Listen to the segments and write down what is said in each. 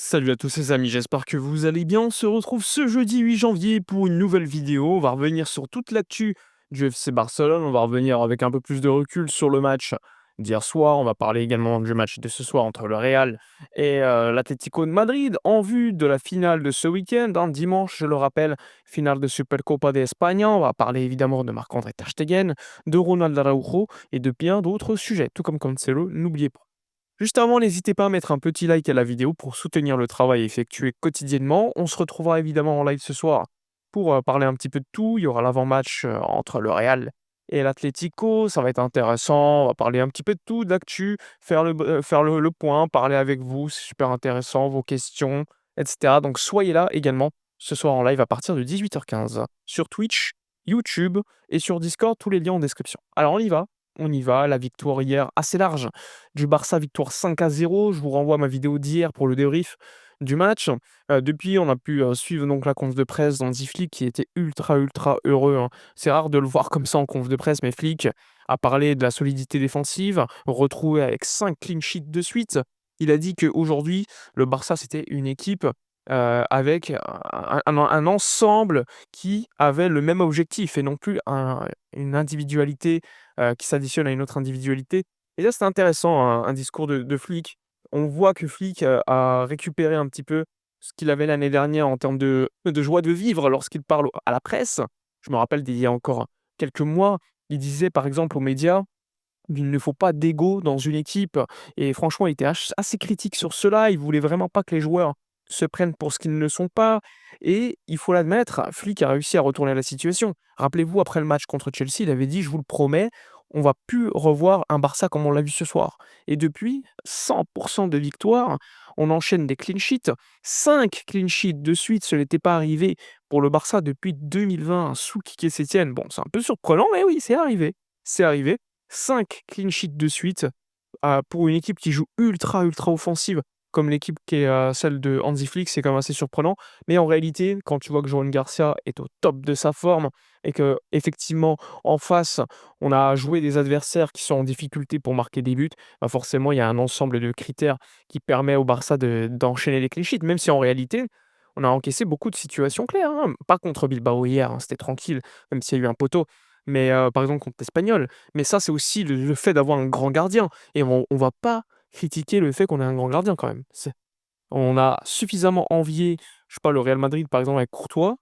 Salut à tous les amis, j'espère que vous allez bien. On se retrouve ce jeudi 8 janvier pour une nouvelle vidéo. On va revenir sur toute l'actu du FC Barcelone. On va revenir avec un peu plus de recul sur le match d'hier soir. On va parler également du match de ce soir entre le Real et l'Atlético de Madrid en vue de la finale de ce week-end. Dimanche, je le rappelle, finale de Supercopa de España. On va parler évidemment de Marc-André Ter Stegen, de Ronald Araujo et de bien d'autres sujets, tout comme Cancelo, n'oubliez pas. Juste avant, n'hésitez pas à mettre un petit like à la vidéo pour soutenir le travail effectué quotidiennement. On se retrouvera évidemment en live ce soir pour parler un petit peu de tout. Il y aura l'avant-match entre le Real et l'Atlético. Ça va être intéressant. On va parler un petit peu de tout, d'actu, faire le point, parler avec vous. C'est super intéressant, vos questions, etc. Donc soyez là également ce soir en live à partir de 18h15 sur Twitch, YouTube et sur Discord. Tous les liens en description. Alors on y va. On y va. La victoire hier assez large du Barça, victoire 5-0. Je vous renvoie à ma vidéo d'hier pour le débrief du match. Depuis, on a pu suivre donc la conf de presse d'Hansi Flick qui était ultra, ultra heureux, hein. C'est rare de le voir comme ça en conf de presse, mais Flick a parlé de la solidité défensive, retrouvé avec 5 clean sheets de suite. Il a dit qu'aujourd'hui, le Barça, c'était une équipe avec un ensemble qui avait le même objectif et non plus une individualité qui s'additionne à une autre individualité. Et là, c'était intéressant, un discours de Flick. On voit que Flick, a récupéré un petit peu ce qu'il avait l'année dernière en termes de joie de vivre lorsqu'il parle à la presse. Je me rappelle d'il y a encore quelques mois, il disait par exemple aux médias: «Il ne faut pas d'ego dans une équipe» et franchement, il était assez critique sur cela. Il voulait vraiment pas que les joueurs se prennent pour ce qu'ils ne sont pas et il faut l'admettre, Flick a réussi à retourner la situation. Rappelez-vous, après le match contre Chelsea, il avait dit: «Je vous le promets, on va plus revoir un Barça comme on l'a vu ce soir» et depuis, 100 de victoires, on enchaîne des clean sheets, 5 clean sheets de suite, ce n'était pas arrivé pour le Barça depuis 2020 sous Quique Setién. Bon, c'est un peu surprenant, mais oui, c'est arrivé. C'est arrivé. 5 clean sheets de suite, pour une équipe qui joue ultra, ultra offensive comme l'équipe qui est, celle de Hansi Flick, c'est quand même assez surprenant. Mais en réalité, quand tu vois que Johan Garcia est au top de sa forme et que effectivement en face, on a joué des adversaires qui sont en difficulté pour marquer des buts, bah, forcément il y a un ensemble de critères qui permet au Barça d'enchaîner les clean sheets. Même si en réalité, on a encaissé beaucoup de situations claires, hein. Pas contre Bilbao hier, hein, c'était tranquille, même s'il y a eu un poteau. Mais, par exemple contre l'Espagnol. Mais ça, c'est aussi le fait d'avoir un grand gardien et on va pas critiquer le fait qu'on ait un grand gardien quand même. On a suffisamment envié, je sais pas, le Real Madrid par exemple avec Courtois,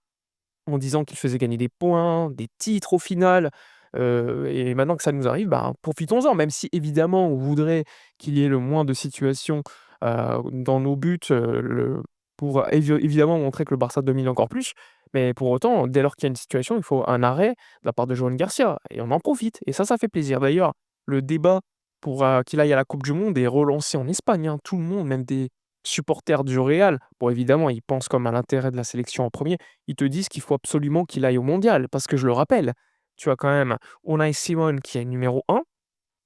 en disant qu'il faisait gagner des points, des titres au final, et maintenant que ça nous arrive, bah, profitons-en. Même si évidemment on voudrait qu'il y ait le moins de situations, dans nos buts, pour évidemment montrer que le Barça domine encore plus. Mais pour autant, dès lors qu'il y a une situation, il faut un arrêt de la part de Joan Garcia et on en profite et ça fait plaisir. D'ailleurs, le débat pour, qu'il aille à la coupe du monde est relancé en Espagne, hein. Tout le monde, même des supporters du Real, bon évidemment, ils pensent comme à l'intérêt de la sélection en premier, ils te disent qu'il faut absolument qu'il aille au mondial. Parce que je le rappelle, tu as quand même Unai Simon qui est numéro un,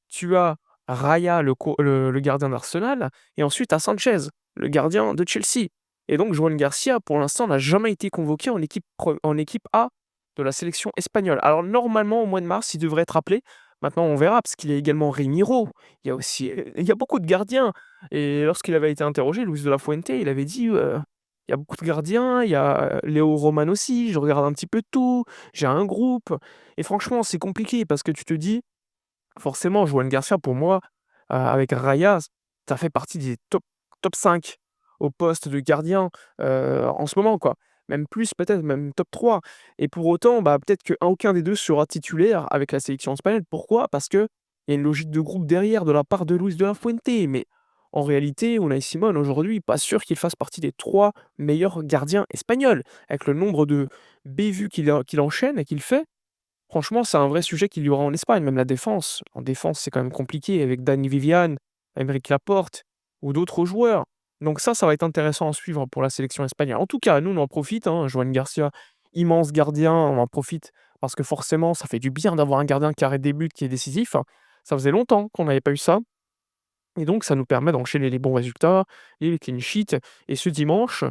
tu as Raya, le gardien d'Arsenal, et ensuite tu as Sanchez, le gardien de Chelsea. Et donc Joan Garcia, pour l'instant, n'a jamais été convoqué en équipe A de la sélection espagnole. Alors normalement, au mois de mars, il devrait être appelé. Maintenant, on verra, parce qu'il y a également Remiro. Il y a aussi, il y a beaucoup de gardiens. Et lorsqu'il avait été interrogé, Luis de la Fuente, il avait dit, il y a beaucoup de gardiens, il y a Léo Roman aussi, je regarde un petit peu tout, j'ai un groupe. Et franchement, c'est compliqué parce que tu te dis, forcément, Joan Garcia, pour moi, avec Raya, ça fait partie des top 5 au poste de gardien, en ce moment, quoi. Même plus peut-être, même top 3. Et pour autant, bah, peut-être qu'aucun des 2 sera titulaire avec la sélection espagnole. Pourquoi? Parce qu'il y a une logique de groupe derrière de la part de Luis de la Fuente. Mais en réalité, Unai Simon, aujourd'hui, pas sûr qu'il fasse partie des 3 meilleurs gardiens espagnols. Avec le nombre de bévues qu'il enchaîne et qu'il fait, franchement, c'est un vrai sujet qu'il y aura en Espagne, même la défense. En défense, c'est quand même compliqué avec Dani Vivian, Aymeric Laporte ou d'autres joueurs. Donc ça va être intéressant à suivre pour la sélection espagnole. En tout cas, nous, on en profite, hein, Joan Garcia, immense gardien, on en profite parce que forcément, ça fait du bien d'avoir un gardien qui arrête des buts, qui est décisif. Ça faisait longtemps qu'on n'avait pas eu ça. Et donc, ça nous permet d'enchaîner les bons résultats et les clean sheets. Et ce dimanche,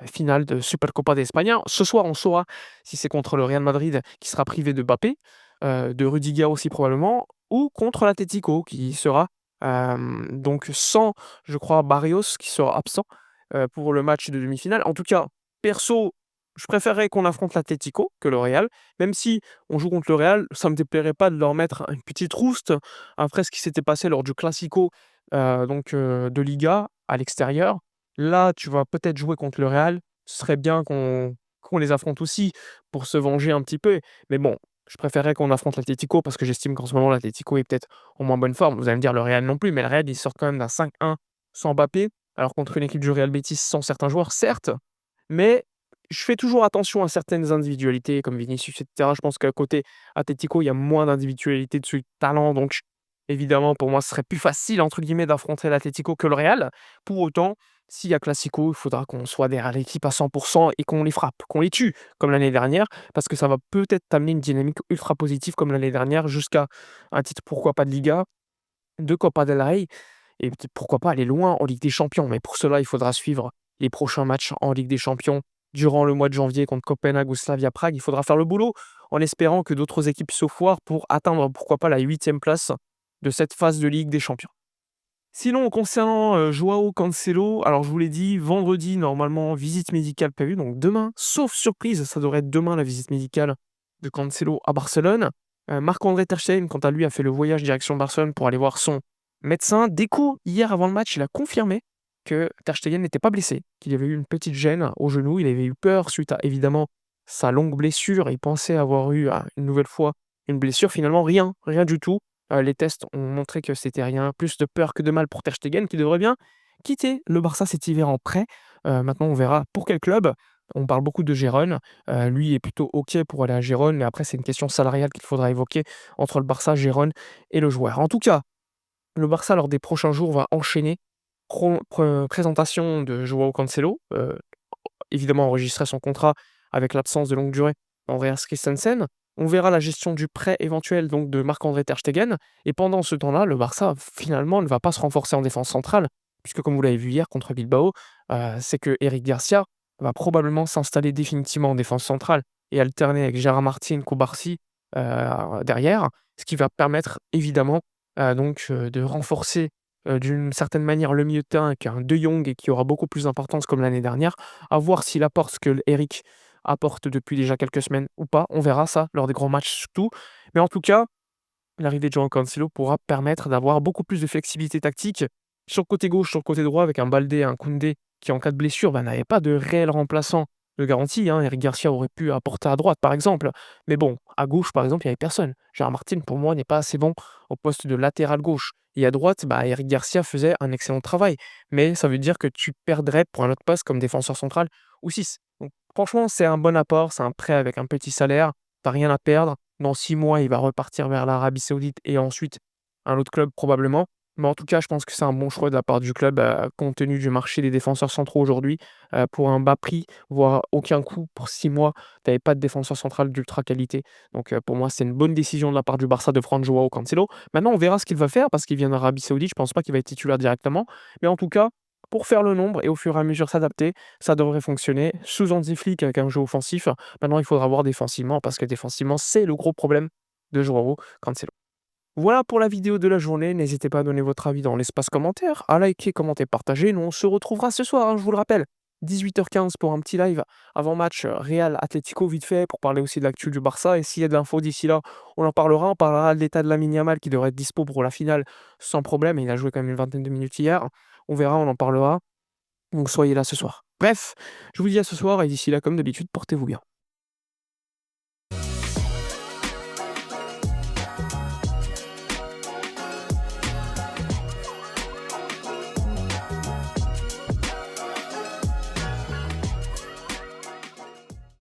finale de Supercopa d'Espagne. Ce soir, on saura si c'est contre le Real Madrid qui sera privé de Mbappé, de Rudiger aussi probablement, ou contre l'Atlético qui sera donc sans, je crois, Barrios qui sera absent. pour le match de demi-finale. En tout cas, perso, je préférerais qu'on affronte l'Atlético que le Real. Même si on joue contre le Real, ça me déplairait pas de leur mettre une petite rouste après ce qui s'était passé lors du Classico, de Liga à l'extérieur. Là, tu vas peut-être jouer contre le Real. Ce serait bien qu'on les affronte aussi pour se venger un petit peu. Mais bon, je préférerais qu'on affronte l'Atlético parce que j'estime qu'en ce moment, l'Atlético est peut-être en moins bonne forme. Vous allez me dire le Real non plus, mais le Real, ils sortent quand même d'un 5-1 sans Mbappé, alors contre une équipe du Real Betis sans certains joueurs, certes, mais je fais toujours attention à certaines individualités comme Vinicius, et cetera. Je pense qu'à côté Atlético, il y a moins d'individualité, de talent, donc évidemment, pour moi, ce serait plus facile, entre guillemets, d'affronter l'Atlético que le Real. Pour autant, s'il y a Classico, il faudra qu'on soit derrière l'équipe à 100% et qu'on les frappe, qu'on les tue, comme l'année dernière, parce que ça va peut-être t'amener une dynamique ultra positive comme l'année dernière, jusqu'à un titre, pourquoi pas de Liga, de Copa del Rey, et peut-être pourquoi pas aller loin en Ligue des Champions. Mais pour cela, il faudra suivre les prochains matchs en Ligue des Champions durant le mois de janvier contre Copenhague ou Slavia Prague. Il faudra faire le boulot en espérant que d'autres équipes se foirent pour atteindre, pourquoi pas, la 8e place de cette phase de Ligue des Champions. Sinon, concernant Joao Cancelo, alors je vous l'ai dit, vendredi, normalement, visite médicale prévue, donc demain, sauf surprise, ça devrait être demain la visite médicale de Cancelo à Barcelone. Marc-André Ter Stegen, quant à lui, a fait le voyage direction Barcelone pour aller voir son médecin. Deco, hier avant le match, il a confirmé que Ter Stegen n'était pas blessé, qu'il avait eu une petite gêne au genou, il avait eu peur suite à, évidemment, sa longue blessure, il pensait avoir eu une nouvelle fois une blessure, finalement rien du tout. Les tests ont montré que c'était rien, plus de peur que de mal pour Ter Stegen qui devrait bien quitter le Barça cet hiver en prêt. Maintenant on verra pour quel club. On parle beaucoup de Gérone, lui est plutôt OK pour aller à Gérone, mais après c'est une question salariale qu'il faudra évoquer entre le Barça, Gérone et le joueur. En tout cas, le Barça lors des prochains jours va enchaîner présentation de Joao Cancelo, évidemment enregistrer son contrat avec l'absence de longue durée d'Andreas Christensen. On verra la gestion du prêt éventuel donc de Marc-André Ter Stegen. Et pendant ce temps-là, le Barça finalement ne va pas se renforcer en défense centrale, puisque comme vous l'avez vu hier contre Bilbao, c'est que Eric Garcia va probablement s'installer définitivement en défense centrale et alterner avec Gérard Martin, Koubarsi derrière, ce qui va permettre évidemment de renforcer d'une certaine manière le milieu de terrain avec un De Jong et qui aura beaucoup plus d'importance comme l'année dernière. À voir s'il apporte ce que Eric apporte depuis déjà quelques semaines ou pas. On verra ça lors des grands matchs surtout. Mais en tout cas, l'arrivée de Joao Cancelo pourra permettre d'avoir beaucoup plus de flexibilité tactique sur le côté gauche, sur le côté droit, avec un Baldé et un Koundé qui, en cas de blessure, n'avaient pas de réel remplaçant de garantie. Eric Garcia aurait pu apporter à droite, par exemple. Mais bon, à gauche, par exemple, il n'y avait personne. Gérard Martin, pour moi, n'est pas assez bon au poste de latéral gauche. Et à droite, Eric Garcia faisait un excellent travail. Mais ça veut dire que tu perdrais pour un autre poste comme défenseur central ou 6. Donc, franchement, c'est un bon apport. C'est un prêt avec un petit salaire. T'as rien à perdre. Dans 6 mois, il va repartir vers l'Arabie Saoudite et ensuite un autre club probablement. Mais en tout cas, je pense que c'est un bon choix de la part du club, compte tenu du marché des défenseurs centraux aujourd'hui, pour un bas prix, voire aucun coût pour 6 mois. Tu avais pas de défenseur central d'ultra qualité. Donc, pour moi, c'est une bonne décision de la part du Barça de prendre Joao Cancelo. Maintenant, on verra ce qu'il va faire parce qu'il vient d'Arabie Saoudite. Je pense pas qu'il va être titulaire directement. Mais en tout cas, pour faire le nombre et au fur et à mesure s'adapter, ça devrait fonctionner. Sous Hansi Flick avec un jeu offensif. Maintenant, il faudra voir défensivement parce que défensivement, c'est le gros problème de Joao Cancelo. Voilà pour la vidéo de la journée. N'hésitez pas à donner votre avis dans l'espace commentaire, à liker, commenter, partager. Nous, on se retrouvera ce soir, je vous le rappelle, 18h15 pour un petit live avant match Real Atlético vite fait pour parler aussi de l'actu du Barça. Et s'il y a de l'info d'ici là, on en parlera. On parlera de l'état de Lamine Yamal qui devrait être dispo pour la finale sans problème. Il a joué quand même une vingtaine de minutes hier. On verra, on en parlera. Donc soyez là ce soir. Bref, je vous dis à ce soir et d'ici là, comme d'habitude, portez-vous bien.